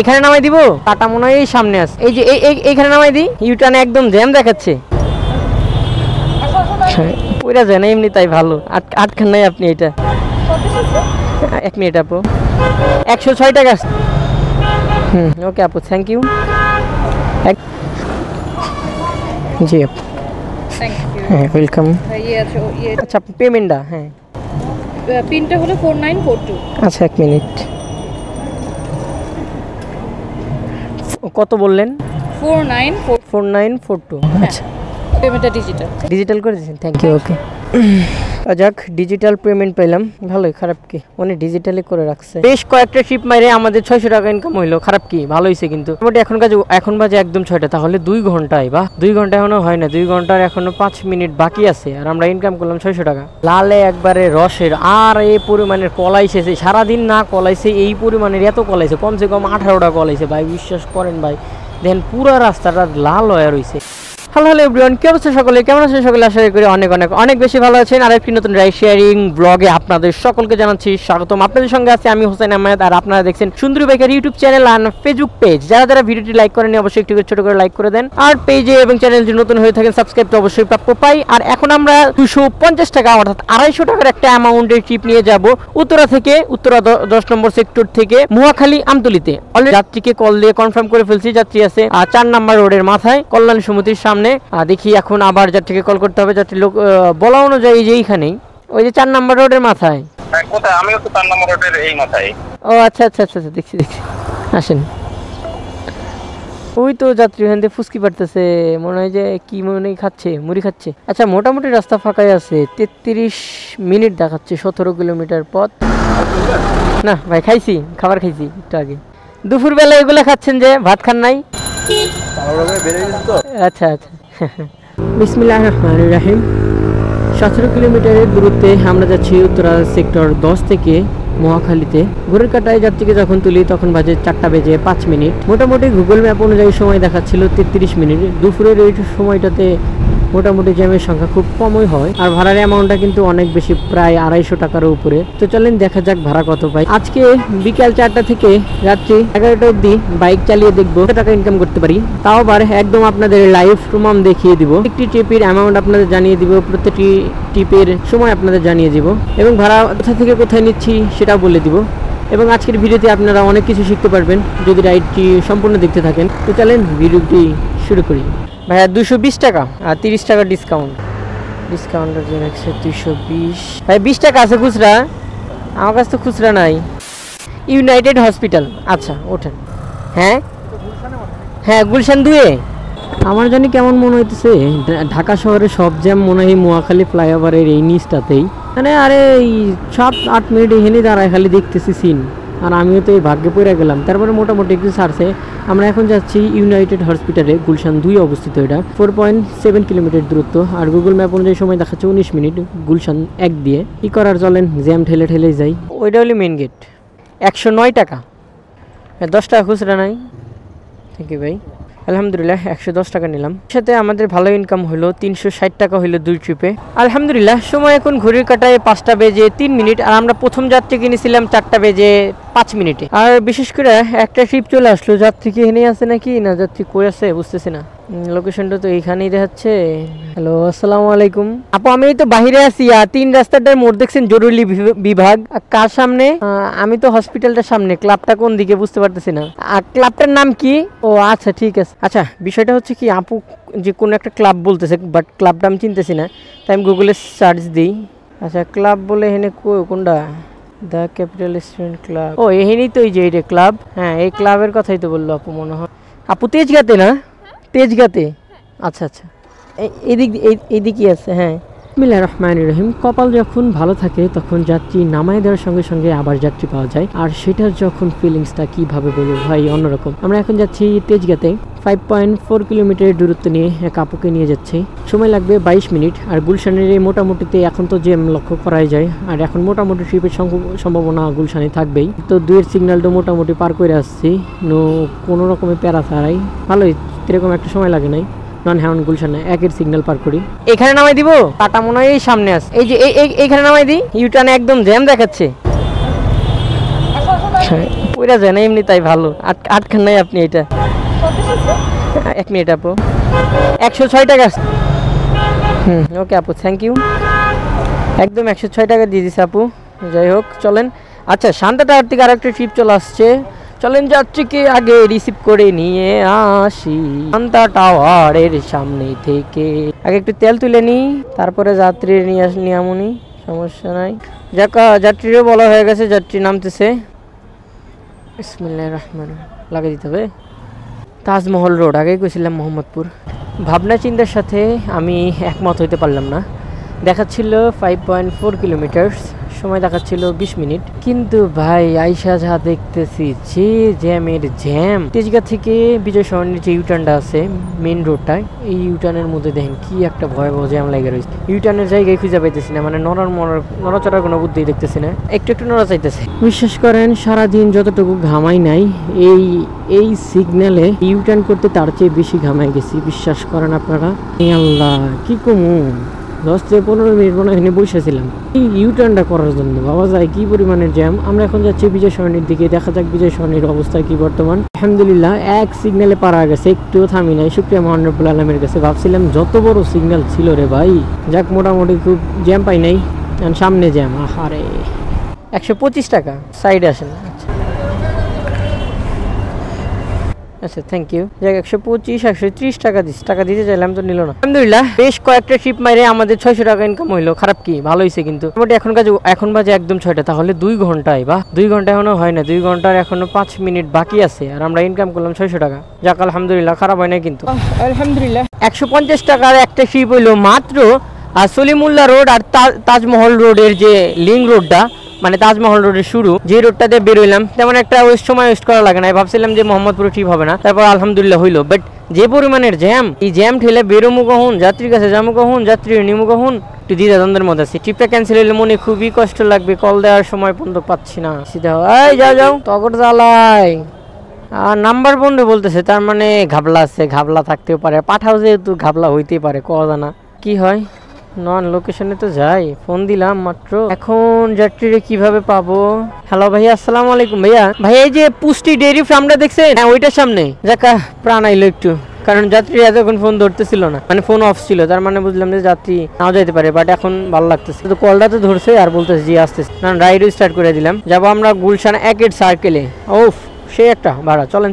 এখানে নামাই দিব? টাটা মনে হয় এই সামনে আছে। এই যে এইখানে নামাই দিই, ইউটার্নে একদম জ্যাম দেখাচ্ছে। পুরা যায় না এমনি, তাই ভালো। আটখান নাই আপনি এটা। 1 মিনিট আপু, 106 টাকা। ওকে আপু, থ্যাংক ইউ। জি আপু, হ্যাঁ ওয়েলকাম। আচ্ছা পেমেন্টটা, হ্যাঁ পিনটা হলো 4942। আচ্ছা 1 মিনিট। কত বললেন? 4942। আচ্ছা পেমেন্টটা ডিজিটাল করে দিয়েছেন, থ্যাংক ইউ। ওকে যাক, ডিজিটাল পেমেন্ট পেলাম, ভালোই। খারাপ কি, মানে ডিজিটালি করে রাখছে। বেশ কয়েকটা ট্রিপ মাইরে আমাদের 600 টাকা ইনকাম হইলো। খারাপ কি, ভালো হয়েছে। কিন্তু মোটামুটি এখন বাজে একদম 6টা, তাহলে 2 ঘন্টায়, বা 2 ঘন্টা এখনো হয় না, 2 ঘন্টার এখনো 5 মিনিট বাকি আছে, আর আমরা ইনকাম করলাম 600 টাকা। লালে একবারে রসের, আর এই পরিমাণের কলাইছে, সারাদিন না কলাইছে এই পরিমাণের, এত কলাইছে, কমসে কম 18টা কলাইছে ভাই, বিশ্বাস করেন ভাই। দেন পুরো রাস্তাটা লাল হয়ে রয়েছে। হ্যালো এভরিওয়ান, কি অবস্থা সকলে, কেমন আছেন সকলে? আশা করি অনেক অনেক অনেক বেশি ভালো আছেন। আর একটি নতুন রাইড শেয়ারিং ব্লগে আপনাদের সকলকে জানাচ্ছি স্বাগতম। আপনাদের সঙ্গে আছে আমি হোসেন আহমেদ, আর আপনারা দেখছেন সুন্দরী বাইকের ইউটিউব চ্যানেল আর ফেসবুক পেজ। যারা যারা ভিডিওটি লাইক করেনি অবশ্যই একটু ছোট করে লাইক করে দেন, আর পেজে এবং চ্যানেল যদি নতুন হয়ে থাকেন সাবস্ক্রাইব তো অবশ্যই প্রাপ্য পাই। আর এখন আমরা 250 টাকা অর্থাৎ 250 টাকার একটা অ্যামাউন্টের ট্রিপ নিয়ে যাব উত্তরা থেকে, উত্তরা 10 নম্বর সেক্টর থেকে মহাখালী আমতলিতে। অলরেডি যাত্রীকে কল দিয়ে কনফার্ম করে ফেলছি, যাত্রী আছে 4 নম্বর রোডের মাথায় কল্যাণ সমিতির সামনে। দেখি এখন আবার যাত্রীকে কল করতে হবে। যাত্রী লোক বলা অনুযায়ী যে এইখানেই, ওই যে 4 নম্বর রোডের মাথায়। কোথায়? আমিও তো 4 নম্বর রোডের এই মাথায়। ও আচ্ছা আচ্ছা আচ্ছা, দেখছি আসেন। ওই তো যাত্রী ওখান থেকে ফুসকি পারতেছে, মনে হয় যে কি মনে খাচ্ছে, মুড়ি খাচ্ছে। আচ্ছা মোটামুটি রাস্তা ফাঁকাই আছে, 33 মিনিট দেখাচ্ছে, 17 কিলোমিটার পথ। না ভাই, খাইছি, খাবার খাইছি একটু আগে। দুপুরবেলা এগুলো খাচ্ছেন যে, ভাত খান নাই? আচ্ছা আচ্ছা। বিসমিল্লাহির রহমানির রহিম। 17 কিলোমিটারের দূরত্বে আমরা যাচ্ছি উত্তরা সেক্টর 10 থেকে মহাখালীতে। ঘড়ির কাঁটায় যাত্রীকে যখন তুলি তখন বাজে 4টা বেজে 5 মিনিট। মোটামুটি গুগল ম্যাপ অনুযায়ী সময় দেখাচ্ছিল 33 মিনিট। দুপুরের এই সময়টাতে মোটামুটি জ্যামের সংখ্যা খুব কমই হয়, আর ভাড়ার অ্যামাউন্টটা কিন্তু অনেক বেশি, প্রায় 250 টাকার উপরে। তো চলেন দেখা যাক ভাড়া কত পাই। আজকে বিকাল 4টা থেকে রাত্রি 11টা অবধি বাইক চালিয়ে দেখবো কত টাকা ইনকাম করতে পারি। তাও আবার একদম আপনাদের লাইভ প্রমাণ দেখিয়ে দিব। একটি ট্রিপের অ্যামাউন্ট আপনাদের জানিয়ে দিব, প্রত্যেকটি ট্রিপের সময় আপনাদের জানিয়ে দিব, এবং ভাড়া কোথা থেকে কোথায় নিচ্ছি সেটাও বলে দিব। এবং আজকের ভিডিওতে আপনারা অনেক কিছু শিখতে পারবেন যদি রাইডটি সম্পূর্ণ দেখতে থাকেন। তো চলেন ভিডিওটি শুরু করি। ভাইয়া 220 টাকা আর 30 টাকা ডিসকাউন্টের জন্য 220। ভাই 20 টাকা আছে খুচরা? আমার কাছে তো খুচরা নাই। ইউনাইটেড হসপিটাল, আচ্ছা ওঠেন। হ্যাঁ হ্যাঁ, গুলশান 2-এ। আমার জানি কেমন মনে হইতেছে, ঢাকা শহরে সব জ্যাম মনে হয় মহাখালী ফ্লাইওভারের এই নিচটাতেই। মানে আরে এই 7-8 মিনিট এখানে দাঁড়ায় খালি দেখতেছি সিন, আর আমিও তো এই ভাগ্যে পড়ে গেলাম। তারপরে মোটামুটি একটু ছাড়ছে। আমরা এখন যাচ্ছি ইউনাইটেড হসপিটালে, গুলশান 2 অবস্থিত। এটা 4.7 কিলোমিটার দূরত্ব, আর গুগল ম্যাপ অনুযায়ী সময় দেখাচ্ছে 19 মিনিট গুলশান 1 দিয়ে। কি করার, চলেন জ্যাম ঠেলে ঠেলে যাই। ওইটা হলো মেন গেট। 109 টাকা, 10 টাকা খুচরা নাই। থ্যাংক ইউ ভাই। আলহামদুলিল্লাহ 110 টাকা নিলাম। সাথে আমাদের ভালো ইনকাম হলো, 360 টাকা হলো 2 ট্রিপে। আলহামদুলিল্লাহ। সময় এখন ঘড়ির কাঁটায় 5টা বেজে 3 মিনিট, আর আমরা প্রথম যাত্রী কিনেছিলাম 4টা বেজে 5 মিনিটে। আর বিশেষ করে একটা ট্রিপ চলে আসলো। যাত্রী কি এখানেই আছে নাকি না যাত্রী কই আছে বুঝতেছি না। লোকেশনটা তো এইখানেই দেখাচ্ছে। হ্যালো আসসালামু আলাইকুম আপু, আমি তো বাহিরে আছি। 3 রাস্তাটার মোড় দেখছেন, জরুরি বিভাগ। কার সামনে? আমি তো হসপিটালটার সামনে। ক্লাবটা কোন দিকে বুঝতে পারতেছি না। আর ক্লাবটার নাম কি? ও আচ্ছা ঠিক আছে। আচ্ছা বিষয়টা হচ্ছে কি, আপু যে কোনো একটা ক্লাব বলতেছে, বাট ক্লাবটা আমি চিনতেছি না, তাই আমি গুগলে সার্চ দিই। আচ্ছা ক্লাব বলে এখানে কোনটা? The capital student club. ও এখানেই তো, এই যে এইটা ক্লাব। হ্যাঁ এই ক্লাবের কথাই তো বললো আপু মনে হয়। আপু তেজগাঁতে না? তেজগাঁতে, আচ্ছা আচ্ছা। এইদিকে আছে। হ্যাঁ বিসমিল্লাহির রহমানির রহিম। কপাল যখন ভালো থাকে তখন যাত্রী নামায় দেওয়ার সঙ্গে সঙ্গে আবার যাত্রী পাওয়া যায়, আর সেটার যখন ফিলিংসটা কিভাবে বলবো ভাই, অন্যরকম। আমরা এখন যাচ্ছি তেজগাঁতে, 5.4 কিলোমিটারের দূরত্ব নিয়ে এক আপুকে নিয়ে যাচ্ছি। সময় লাগবে 22 মিনিট। আর গুলশানের এই মোটামুটিতে এখন তো জ্যাম লক্ষ্য করাই যায়, আর এখন মোটামুটি ট্রিপের সম্ভাবনা গুলশানে থাকবেই। তো 2-এর সিগন্যালটা মোটামুটি পার করে আসছি, কোনো রকমের প্যারা ছাড়াই। ভালোই, এরকম একটা সময় লাগে নাই। গুলশানে 1-এর সিগন্যাল পার করি। এখানে নামাই দিব? টাটা মনে হয় এই সামনে আছে। এই যে এইখানে নামাই দিই, ইউটার্নে একদম জ্যাম দেখাচ্ছে। পড়া যায় না এমনি, তাই ভালো আটখান নাই আপনি এটা। 1 মিনিট আপু, 106 টাকা। ওকে আপু, থ্যাংক ইউ। একদম 106 টাকা দিয়ে দিছে আপু। যাই হোক চলেন। আচ্ছা, শান্তা টাওয়ার থেকে আরেকটা ট্রিপ চলে আসছে, চলেন যাত্রীকে আগে রিসিভ করে নিয়ে আসি শান্তা টাওয়ারের সামনে থেকে। আগে একটু তেল তুলে নিই, তারপরে যাত্রী নিয়ে আসনি এমনই, সমস্যা নাই। যাত্রীরও বলা হয়ে গেছে, যাত্রী নামতেছে। বিসমিল্লাহির রহমানির রহিম লাগিয়ে দিতে হবে। তাজমহল রোড, আগেই গেছিলাম মোহাম্মদপুর। ভাবনা চিন্তার সাথে আমি একমত হইতে পারলাম না। দেখাচ্ছিল 5.4 কিলোমিটার, সময় দেখাচ্ছিল 20 মিনিট। কিন্তু ভাই আইসা যা দেখতেছি যে জ্যামের জ্যাম। তেজগাঁ থেকে বিজয় সরণির যে ইউটার্নটা আছে মেন রোডটায়, এই ইউটার্নের মধ্যে দেখেন কি একটা ভয়াবহ জ্যাম লাগে রয়েছে। ইউটার্নের জায়গায় খুঁজে পাইতেছি না, মানে নড়াচড়ার কোনো বুদ্ধি দেখতেছি না, একটু নড়া চাইতেছে। বিশ্বাস করেন সারাদিন যতটুকু ঘামাই নাই এই সিগন্যালে ইউটার্ন করতে তার চেয়ে বেশি ঘামাই গেছি। বিশ্বাস করেন আপনারা। আল্লাহ কি কমু, 10 থেকে 15 মিনিট মনে এখানে বসেছিলাম এই ইউটার্নটা করার জন্য। বাবা যায় কি পরিমাণের জ্যাম। আমরা এখন যাচ্ছি বিজয় সরণির দিকে, দেখা যাক বিজয় সরণির অবস্থা কি বর্তমান। আলহামদুলিল্লাহ এক সিগন্যালে পারা গেছে, একটুও থামি নাই, শুকরিয়া মহান রব্বুল আলমের কাছে। ভাবছিলাম যত বড় সিগন্যাল ছিল রে ভাই, যাক মোটামুটি খুব জ্যাম পাই নাই। সামনে জ্যাম, আরে 125 টাকা, সাইডে আসেন। আচ্ছা থ্যাংক ইউ। যাক 125-130 টাকা টাকা দিতে চাইলাম তো নিল না। আলহামদুলিল্লাহ বেশ কয়েকটা ট্রিপ মাইরে আমাদের 600 টাকা ইনকাম হইলো। খারাপ কি, ভালো হয়েছে। কিন্তু মোটামুটি এখন বাজে একদম 6টা, তাহলে 2 ঘন্টায়, বা 2 ঘন্টা এখনো হয় না, 2 ঘন্টার এখনো 5 মিনিট বাকি আছে, আর আমরা ইনকাম করলাম 600 টাকা। যাক আলহামদুলিল্লাহ, খারাপ হয় না কিন্তু। আলহামদুলিল্লাহ 150 টাকার একটা ট্রিপ হইলো মাত্র। আর সলিমুল্লাহ রোড আর তাজমহল রোডের যে লিঙ্ক রোডটা, মানে তাজমহল রোডের শুরু যে রোডটাতে বেরোইলাম, তেমন একটা সময় ওয়েস্ট করা লাগে না। ভাবছিলাম যে মোহাম্মদপুরে ট্রিপ হবে না, তারপর আলহামদুলিল্লাহ হইলো। বাট যে পরিমাণের জ্যাম, এই জ্যাম ঠেলে বেরোমু কখন, যাত্রীর কাছে যাবো কখন, যাত্রী নিমু কখন, একটু দ্বিধাদ্বন্দ্বের মধ্যে আছে। ট্রিপটা ক্যান্সেল হলে মনে খুবই কষ্ট লাগবে, কল দেওয়ার সময় পর্যন্ত পাচ্ছি না। সিধা এই যাও তগর জ্বালাই। আর নাম্বার বন্ধ বলতেছে, তার মানে ঘাবলা আছে, ঘাবলা থাকতেও পারে, পাঠাও যেহেতু ঘাবলা হইতেই পারে, কওয়া না কি হয়। নন লোকেশনে তো যাই, ফোন দিলাম মাত্র। এখন যাত্রীরে কিভাবে পাবো? হ্যালো ভাইয়া, আসসালামু আলাইকুম। ভাইয়া এই যে পুষ্টি ডেইরি ফার্মটা দেখছেন, হ্যাঁ ওইটার সামনে। যাক প্রাণ আইলো একটু, কারণ যাত্রী এতক্ষণ ফোন ধরতেছিল না, মানে ফোন অফ ছিল, তার মানে বুঝলাম যে যাত্রী নাও যাইতে পারে। বাট এখন ভালো লাগতেছে, তো কলটা তো ধরছে আর বলতেছে জি আসতেছে। না রাইডও স্টার্ট করে দিলাম। যাবো আমরা গুলশান 1 সার্কেলে। ওফ সে একটা ভাড়া। চলেন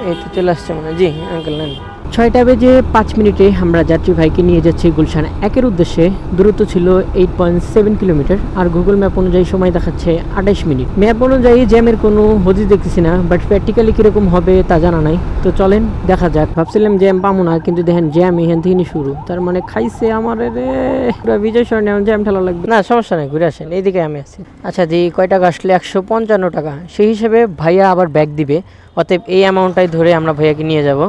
এই তো চলে আসছে মনে হয়। জি আঙ্কেল নেন। 6টা বেজে 5 মিনিটে আমরা যাত্রী ভাইকে নিয়ে যাচ্ছি গুলশান 1 উদ্দেশ্যে। দূরত্ব ছিল 8.7 কিলোমিটার, আর গুগল ম্যাপ অনুযায়ী সময় দেখাচ্ছে 28 মিনিট। ম্যাপ অনুযায়ী জ্যামের কোনো হদিস দেখতেছি না, বাট প্র্যাকটিক্যালি কিরকম হবে তা জানা নাই। তো চলেন দেখা যাক। ভাবছিলাম জ্যাম পাবো না, কিন্তু দেখেন জ্যাম এখান থেকে শুরু, তার মানে খাইছে আমার রে পুরো বিজয় সরণি। এখন জ্যাম ঠেলা লাগবে না, সমস্যা নেই, ঘুরে আসেন, এইদিকে আমি আছি। আচ্ছা জি, কয় টাকা আসলে? 155 টাকা। সেই হিসেবে ভাইয়া আবার ব্যাগ দিবে, অতএব এই অ্যামাউন্টটাই ধরে আমরা ভাইয়াকে নিয়ে যাব।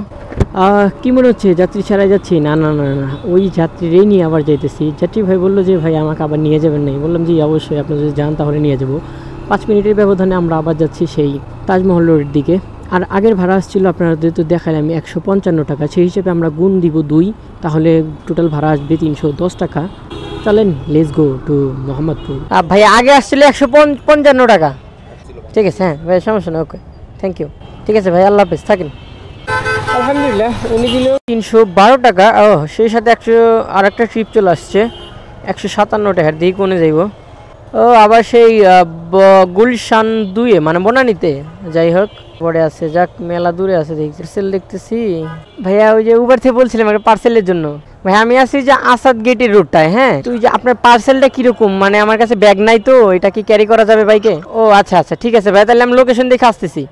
কি মনে হচ্ছে যাত্রী ছাড়াই যাচ্ছি? না না না না, ওই যাত্রীরাই নিয়ে আবার যাইতেছি। যাত্রী ভাই বললো যে ভাই আমাকে আবার নিয়ে যাবেন নাই। বললাম জি অবশ্যই, আপনি যদি যান তাহলে নিয়ে যাবো। 5 মিনিটের ব্যবধানে আমরা আবার যাচ্ছি সেই তাজমহল রোডের দিকে। আর আগের ভাড়া আসছিল আপনারা যেহেতু দেখালে আমি 155 টাকা, সেই হিসেবে আমরা গুণ দিব 2, তাহলে টোটাল ভাড়া আসবে 310 টাকা। চলেন লেটস গো টু মোহাম্মদপুর। ভাই আগে আসছিল 155 টাকা। ঠিক আছে, হ্যাঁ ভাই সমস্যা নেই, ওকে থ্যাংক ইউ। ঠিক আছে ভাই, আল্লাহ হাফেজ, থাকেন। আলহামদুলিল্লাহ উনি দিল 312 টাকা। ও সেই সাথে আর একটা ট্রিপ চলে আসছে 157 টাকার দিকে কোনে যাইব। ও আবার সেই গুলশান 2 মানে বনানীতে। যাই হোক পরে আছে, যাক মেলা দূরে আছে। পার্সেল দেখতেছি ভাইয়া, ওই যে উবার থেকে বলছিলাম একটা পার্সেলের জন্য। ভাই আমি আছি যে আসাদ গেটের রোডটায়। হ্যাঁ তুই যে আপনার পার্সেলটা কিরকম, মানে আমার কাছে ব্যাগ নাই তো, এটা কি ক্যারি করা যাবে বাইকে? ও আচ্ছা ঠিক আছে ভাই, তাহলে আমি লোকেশন দেখে আসতেছি।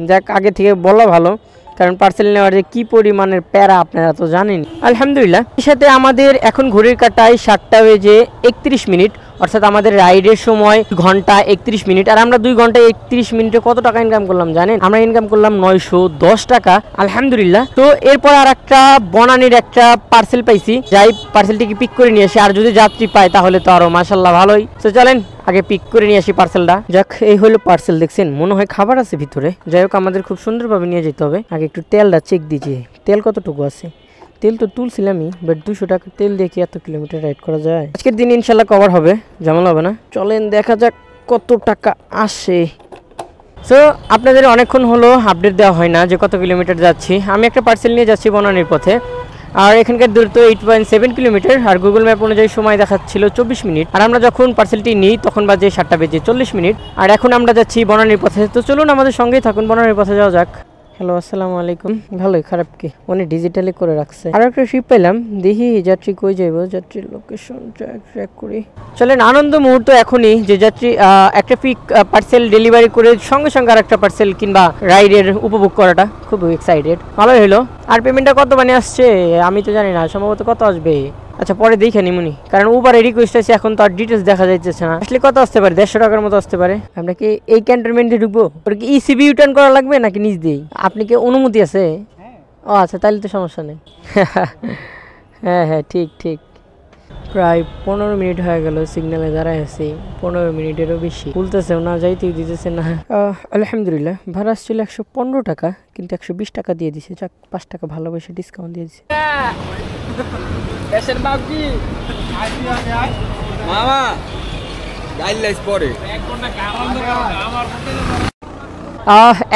যাক আগে থেকে বলা ভালো, কারণ পার্সেল নেওয়ার যে কি পরিমাণের প্যারা আপনারা তো জানেন। আলহামদুলিল্লাহ এর সাথে আমাদের এখন ঘড়ির কাঁটায় 7টা বেজে 31 মিনিট, অর্থাৎ আমাদের রাইডের সময় ঘন্টা 31 মিনিট। আর আমরা 2 ঘন্টা 31 মিনিটে কত টাকা ইনকাম করলাম জানেন? আমরা ইনকাম করলাম 910 টাকা। আলহামদুলিল্লাহ। তো এরপর আর একটা বনানীর একটা পার্সেল পাইছি, যাই পার্সেলটিকে পিক করে নিয়ে আসি। আর যদি যাত্রী পায় তাহলে তো আরো মাশাআল্লাহ ভালোই। তো চলেন আগে পিক করে নিয়ে আসি পার্সেলটা। যাক এই হলো পার্সেল, দেখছেন মনে হয় খাবার আছে ভিতরে। যাই হোক আমাদের খুব সুন্দরভাবে নিয়ে যেতে হবে। আগে একটু তেলটা চেক দিচ্ছি, তেল কতটুকু আছে। তেল তো তুলছিলামই, বাট 200 টাকা তেল দিয়ে কি এত কিলোমিটার রাইড করা যায়? আজকের দিন ইনশাল্লাহ কভার হবে, ঝামেলা হবে না। চলেন দেখা যাক কত টাকা আসে। সো আপনাদের অনেকক্ষণ হলো আপডেট দেওয়া হয় না যে কত কিলোমিটার যাচ্ছি। আমি একটা পার্সেল নিয়ে যাচ্ছি বনানীর পথে, আর এখানকার দূরত্ব 8.7 কিলোমিটার, আর গুগল ম্যাপ অনুযায়ী সময় দেখাচ্ছিল 24 মিনিট। আর আমরা যখন পার্সেলটি নিই তখন বাজে 7:40 মিনিট। আর এখন আমরা যাচ্ছি বনানীর পথে। তো চলুন আমাদের সঙ্গেই থাকুন, বনানীর পথে যাওয়া যাক। হ্যালো, আসসালামু আলাইকুম। ভালোই, খারাপ কি? উনি ডিজিটালি করে রাখছে। আর একটা শিপ পেলাম, দেখি যাত্রী কই যাইব, যাত্রীর লোকেশন ট্র্যাক করি। চলেন আনন্দ মুহূর্ত এখনই, যে যাত্রী একটা পিক পার্সেল ডেলিভারি করে সঙ্গে সঙ্গে আর একটা পার্সেল কিংবা রাইডের উপভোগ করাটা খুব এক্সাইটেড। ভালোই হলো। আর পেমেন্টটা কত মানে আসছে আমি তো জানি না, সম্ভবত কত আসবে। আচ্ছা পরে দেখে নিমুনি, কারণ উবারে রিকোয়েস্ট আছে, এখন তো আর ডিটেলস দেখা যাইতেছে না। আসলে কত আসতে পারে? 150 টাকার মতো আসতে পারে। আমরা কি এই ক্যান্টনমেন্টে ঢুকবো? ওর কি ইসিবি রিটার্ন করা লাগবে নাকি নিজ দিয়েই? আপনি কি অনুমতি আছে? ও আচ্ছা, তাহলে তো সমস্যা নেই। হ্যাঁ হ্যাঁ, ঠিক ঠিক। প্রায় 15 মিনিট হয়ে গেল সিগন্যালে দাঁড়ায় আছি, 15 মিনিটেরও বেশি। বলতেছেও না, যাইতেই দিতেছে না। আলহামদুলিল্লাহ, ভাড়া ছিল 115 টাকা, কিন্তু 120 টাকা দিয়ে দিছে। যাক, 5 টাকা ভালোবেসে ডিসকাউন্ট দিয়ে দিছে। মামা গাইডলাইন্স পরে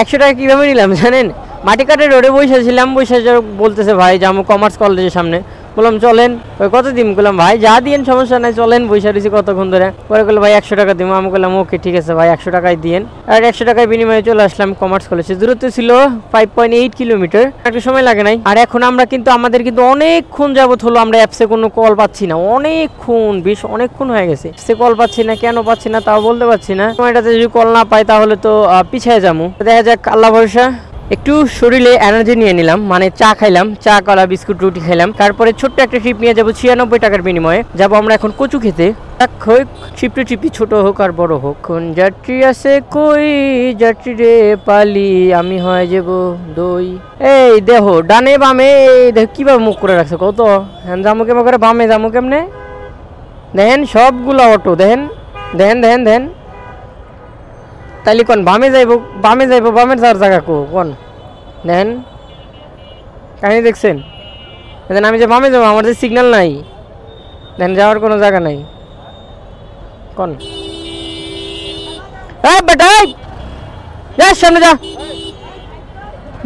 100 টাকা কিভাবে নিলাম জানেন? মাটিকাটের রোডে বসেছিলাম, বসে বলতেছে ভাই যাবো কমার্স কলেজের সামনে। বললাম চলেন। ওই কত দিন? বললাম ভাই যা দিয়েন সমস্যা নাই, চলেন। বসে রয়েছি কতক্ষণ ধরে। পরে বললো ভাই 100 টাকা দিব। আমি বললাম ওকে ঠিক আছে ভাই, 100 টাকাই দিয়েন। আর 100 টাকায় বিনিময়ে চলে আসলাম কমার্স কলেজে। দূরত্ব ছিল 5.8 কিলোমিটার, একটা সময় লাগে নাই। আর এখন আমরা কিন্তু আমাদের কিন্তু অনেকক্ষণ যাবত হলো আমরা অ্যাপসে কোনো কল পাচ্ছি না, অনেকক্ষণ, বেশ অনেকক্ষণ হয়ে গেছে অ্যাপসে কল পাচ্ছি না। কেন পাচ্ছি না তাও বলতে পারছি না। সময়টাতে যদি কল না পাই তাহলে তো পিছিয়ে যাবো। দেখা যাক, আল্লাহ ভরসা। একটু শরীরে এনার্জি নিয়ে নিলাম, মানে চা খাইলাম, চা কলা বিস্কুট রুটি খাইলাম। তারপরে ছোট্ট একটা ট্রিপ নিয়ে যাবো 96 টাকার বিনিময়ে। যাবো আমরা এখন কচু খেতে। ট্রিপটি ট্রিপি ছোট হোক আর বড় হোক। কোন যাত্রী আছে কই, যাত্রী রে পালি, আমি হয় যাব দই। এই দেহ ডানে বামে, দেখ কিভাবে মুখ করে রাখছে কত। হ্যাঁ জামু কেমন করে, বামে জামু কেমনে দেখেন, সবগুলো অটো দেখেন দেখেন দেখেন দেখেন। তাইলে কোন বামে যাইব, বামে যাইব, বামের যাওয়ার জায়গা কোন দেখেন, কাহিনী দেখছেন? দেখেন আমি যে বামে যাবো, আমার যে সিগন্যাল নাই, দেখেন যাওয়ার কোনো জায়গা নাই। কোন বেটাই যা সামনে যা,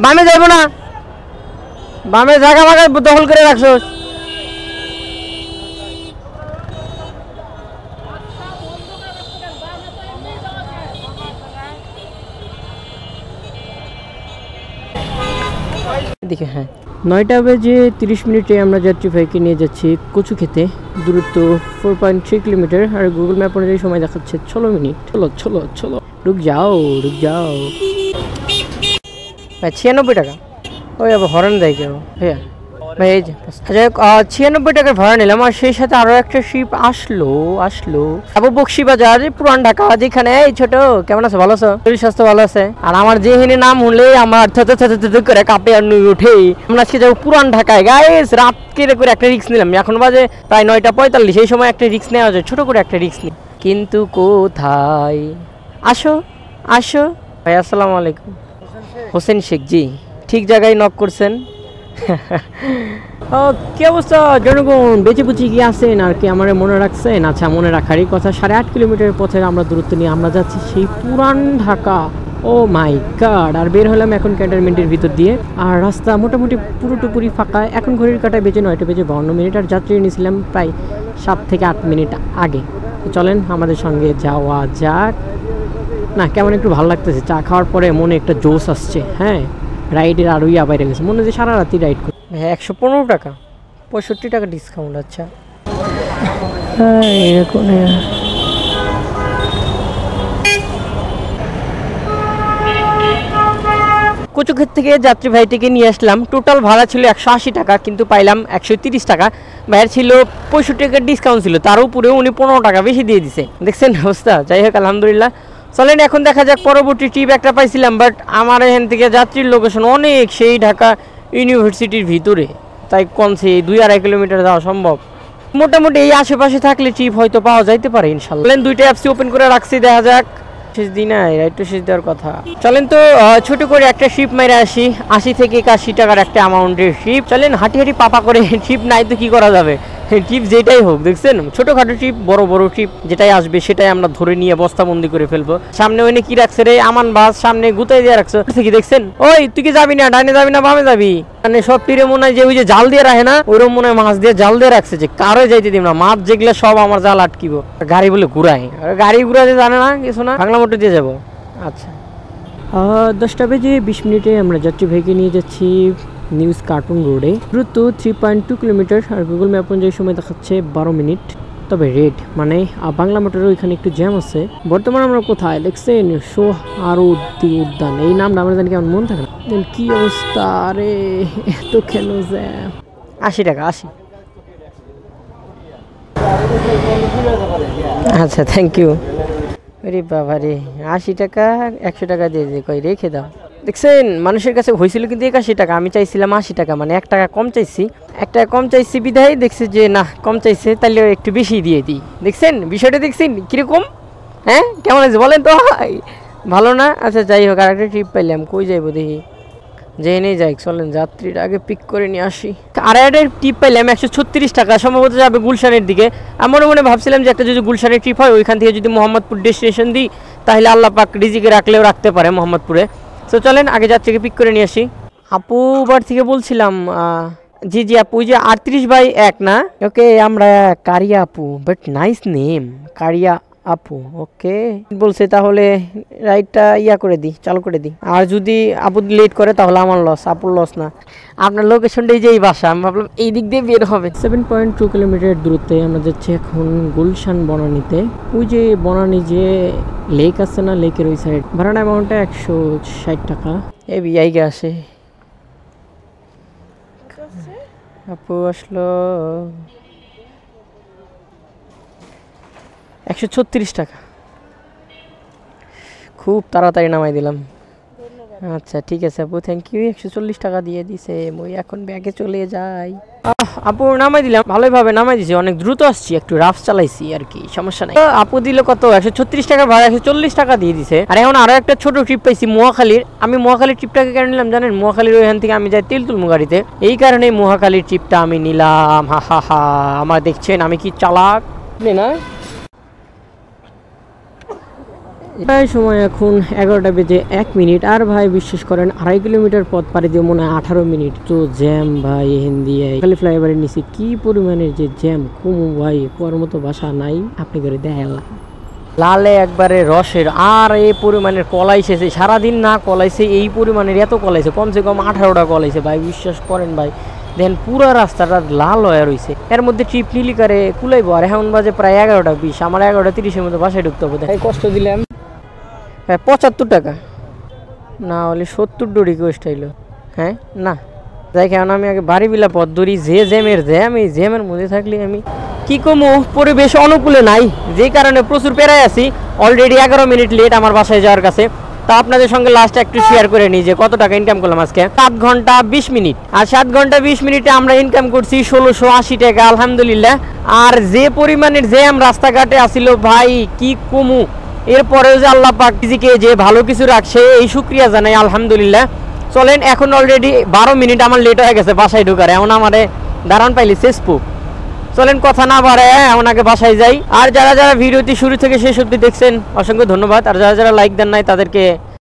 বামে যাইব না, বামে জায়গা মাগা দখল করে রাখছো। দেখে হ্যাঁ, 9টা বেজে 30 মিনিটে আমরা যাত্রী ভাইকে নিয়ে যাচ্ছি কচু খেতে। দূরত্ব 4.3 কিলোমিটার, আর গুগল ম্যাপ অনুযায়ী সময় দেখাচ্ছে 16 মিনিট। চলো চলো চলো, রুক যাও রুক যাও। 96 টাকা। ওই আবার হরন দেয় কেউ ভাইয়া? ভাই এই যে 96 টাকার ভাড়া নিলাম, আর সেই সাথে আরো একটা শিপ আসলো আবু বকশিবাজার, পুরান ঢাকা, যেখানে। এই ছোট কেমন আছে? ভালো আছো? শরীর স্বাস্থ্য ভালো আছে? আর আমার যেখানে নাম শুনলে আমার করে কাঁপে আর নুই উঠে। আমরা আজকে যাবো পুরান ঢাকায় গাইস। রাত কেটে করে একটা রিক্স নিলাম, এখন বাজে প্রায় 9:45। এই সময় একটা রিক্স নেওয়া যায়, ছোট করে একটা রিক্স নিই। কিন্তু কোথায়? আসো আসো ভাই। আসসালামু আলাইকুম। হোসেন শেখ জি, ঠিক জায়গায় নক করছেন। কি অবস্থা জনগণ, বেঁচে বুঝি কি আছেন আর কি আমার মনে রাখছেন? আচ্ছা, মনে রাখারই কথা। 8.5 কিলোমিটার পথের আমরা দূরত্ব নিয়ে আমরা যাচ্ছি সেই পুরান ঢাকা। ও মাই গড। আর বের হলাম এখন ক্যান্টনমেন্টের ভিতর দিয়ে, আর রাস্তা মোটামুটি পুরোটুকুরি ফাঁকা। এখন ঘড়ির কাঁটায় বেজে 9:52 মিনিট, আর যাত্রী নিয়েছিলাম প্রায় 7 থেকে 8 মিনিট আগে। চলেন আমাদের সঙ্গে যাওয়া যাক। না কেমন একটু ভালো লাগতেছে, চা খাওয়ার পরে মনে একটা জোশ আসছে। হ্যাঁ, রাইডের আরও বাইরে গেছে, মনে হচ্ছে সারা রাতি রাইড করি। হ্যাঁ 115 টাকা, 65 টাকা ডিসকাউন্ট। আচ্ছা হ্যাঁ এরকম। কচুক্ষেত থেকে যাত্রী ভাইটিকে নিয়ে আসলাম। টোটাল ভাড়া ছিল 180 টাকা, কিন্তু পাইলাম 130 টাকা। ভাইয়ের ছিল 65 টাকার ডিসকাউন্ট ছিল, তার উপরে উনি 15 টাকা বেশি দিয়ে দিছে। দেখছেন অবস্থা? যাই হোক আলহামদুলিল্লাহ। চলেন এখন দেখা যাক পরবর্তী ট্রিপ একটা পাইছিলাম, বাট আমার এখান থেকে যাত্রীর লোকেশন অনেক, সেই ঢাকা ইউনিভার্সিটির ভিতরে। তাই কমছে 2-2.5 কিলোমিটার যাওয়া সম্ভব। মোটামুটি এই আশেপাশে থাকলে ট্রিপ হয়তো পাওয়া যাইতে পারে ইনশাল্লাহ। চলেন 2টা অ্যাপসি ওপেন করে রাখছি, দেখা যাক। শেষ দিন রাইড তো শেষ দেওয়ার কথা। চলেন তো ছোট করে একটা শিপ মেরে আসি, 80 থেকে 81 টাকার একটা অ্যামাউন্টের শিপ। চলেন হাঁটি হাঁটি পাপা করে, শিপ নাই তো কি করা যাবে, ট্রিপ যেটাই হোক দেখছেন, ছোটখাটো ট্রিপ বড় বড় ট্রিপ যেটাই আসবে সেটাই আমরা ধরে নিয়ে বস্তাবন্দি করে ফেলবো। সামনে ওইনে কি রাখছে রে, আমান বাস সামনে গুতাই দিয়ে রাখছে কি দেখছেন? ওই তুই কি যাবি না, ডাইনে যাবি না বামে যাবি? মানে সব তীরে মনে হয় যে ওই যে জাল দিয়ে রাখে না, ওইরকম মনে হয় মাছ দিয়ে জাল দিয়ে রাখছে যে কারো যাইতে দিব না, মাছ যেগুলো সব আমার জাল আটকিব। গাড়ি বলে ঘুরায়, গাড়ি ঘুরাতে জানে না কিছু না, বাংলা মোটর দিয়ে যাবো। আচ্ছা 10টা বেজে 20 মিনিটে আমরা যাচ্ছি, ভাইকে নিয়ে যাচ্ছি নিউজ কার্টুন রোডে, দূরত্ব 3.2 কিলোমিটার, আর গুগল ম্যাপ অনুযায়ী সময় দেখাচ্ছে 12 মিনিট। তবে রেড মানে বাংলা মোটরের ওইখানে একটু জ্যাম আছে। বর্তমানে আমরা কোথায় দেখছেন, সোহরাওয়ার্দী উদ্যান, এই নামটা আমরা জানি কেমন মনে থাকে না। দেন কি অবস্থা, আরে এত কেন জ্যাম। 80 টাকা 80। আচ্ছা থ্যাংক ইউ। আরে বাবা রে, 80 টাকা 100 টাকা দিয়ে যে কই রেখে দাও। দেখছেন মানুষের কাছে হয়েছিল কিন্তু 81 টাকা, আমি চাইছিলাম 80 টাকা, মানে 1 টাকা কম চাইছি, 1 টাকা কম চাইছি বিধায় দেখছি যে না কম চাইছে, তাহলে একটু বেশি দিয়ে দিই। দেখছেন বিষয়টা, দেখছেন কিরকম? হ্যাঁ কেমন আছে বলেন তো, ভালো না? আচ্ছা যাই হোক, আর একটা ট্রিপ পাইলাম, কই যাইবো দেখি, যেই নেই যাই, চলেন যাত্রীর আগে পিক করে নিয়ে আসি। আর একটা ট্রিপ পাইলাম 136 টাকা, সম্ভবত যাবে গুলশানের দিকে। আমার মনে ভাবছিলাম যে একটা যদি গুলশানের ট্রিপ হয়, ওইখান থেকে যদি মোহাম্মদপুর ডেস্টিনেশন দিই, তাহলে আল্লাহ পাক রিজিকে রাখলেও রাখতে পারে মোহাম্মদপুরে। তো চলেন আগে যাত্রীকে পিক করে নিয়ে আসি। আপু বার থেকে বলছিলাম, জি জি আপু, যে 38/1 না? ওকে আমরা কারিয়া আপু, বাট নাইস নেম কারিয়া আপু। ওকে বলছে, তাহলে রাইডটা করে দিই, চালু করে দিই। আর যদি আপু লেট করে তাহলে আমার লস, আপুর লস না। আপনার লোকেশনটাই যে এই বাসা, আমি ভাবলাম এই দিক দিয়ে বের হবে। 7.2 কিলোমিটার দূরত্বে আমরা যাচ্ছি এখন গুলশান বনানীতে। ওই যে বনানী যে লেক আছে না, লেকের ওই সাইড। ভাড়ার অ্যামাউন্টটা 160 টাকা। এই বিআইগে আসে, আপু আসলো 136 টাকা, খুব তাড়াতাড়ি নামাই দিলাম। আচ্ছা ঠিক আছে আপু, থ্যাংক ইউ। 140 টাকা দিয়ে দিছে, মই এখন ব্যাগে চলে যাই। আপু নামাই দিলাম, ভালোইভাবে নামাই দিছে, অনেক দ্রুত আসছি, একটু রাফ চালাইছি আর কি, সমস্যা নাই। আপু দিল কত, 136 টাকা ভাড়া, 140 টাকা দিয়ে দিছে। আর এখন আরো একটা ছোট ট্রিপ পাইছি মহাখালীর। আমি মহাখালীর ট্রিপটাকে কেন নিলাম জানেন? মহাখালীর ওইখান থেকে আমি যাই তেলতুলমু গাড়িতে, এই কারণেই মহাখালীর ট্রিপটা আমি নিলাম। হা হা হা, আমার দেখছেন আমি কি চালাক না। প্রায় সময় এখন 11টা বেজে 1 মিনিট। আর ভাই বিশ্বাস করেন 2.5 কিলোমিটার পথ পাড়ি দিয়ে মনে হয় 18 মিনিট। তো জ্যাম ভাই হিন্দি খালি ফ্লাইওভারের নিচে কি পরিমাণের যে জ্যাম, কমু ভাই কোয়ার মতো বাসা নাই। আপনি করে দেখালাম লালে একবারে রসের, আর এই পরিমাণের কলাইছে, সারাদিন না কলাইছে এই পরিমাণের, এত কলাইছে, কমসে কম 18টা কলাইছে ভাই, বিশ্বাস করেন ভাই। দেন পুরো রাস্তাটা লাল হয়ে রয়েছে। এর মধ্যে ট্রিপ নিলি করে কুলাইবো। আর এখন বাজে প্রায় 11টা 20, আমার 11টা 30-এর মধ্যে বাসায় ঢুকতে হবে। তাই কষ্ট দিলাম। হ্যাঁ 75 টাকা না হলে 70 রিকোয়েস্ট হইলো। হ্যাঁ না যাই, কারণ আমি আগে বাড়ি বিলা পথ ধরি, যে জ্যামের জ্যাম, এই জ্যামের মধ্যে থাকলে আমি কি কমো, পরিবেশ অনুকূলে নাই, যে কারণে প্রচুর পেরাই আছি। অলরেডি 11 মিনিট লেট আমার বাসায় যাওয়ার কাছে। তা আপনাদের সঙ্গে লাস্ট একটু শেয়ার করে নিই যে কত টাকা ইনকাম করলাম আজকে। 7 ঘন্টা 20 মিনিট, আর 7 ঘন্টা 20 মিনিটে আমরা ইনকাম করছি 1680 টাকা, আলহামদুলিল্লাহ। আর যে পরিমাণের জ্যাম রাস্তাঘাটে আসিল ভাই কি কমু, এরপরেও যে আল্লাহ পাক নিজেকে যে ভালো কিছু রাখছে এই শুকরিয়া জানাই, আলহামদুলিল্লাহ। চলেন এখন অলরেডি 12 মিনিট আমার লেট হয়ে গেছে বাসায় ঢোকার, এমন আমারে দাঁড়ান পাইলি শেষপু। চলেন কথা না বাড়ায় এমন আগে বাসায় যাই। আর যারা যারা ভিডিওটি শুরু থেকে শেষ অবধি দেখছেন অসংখ্য ধন্যবাদ। আর যারা যারা লাইক দেন নাই তাদেরকে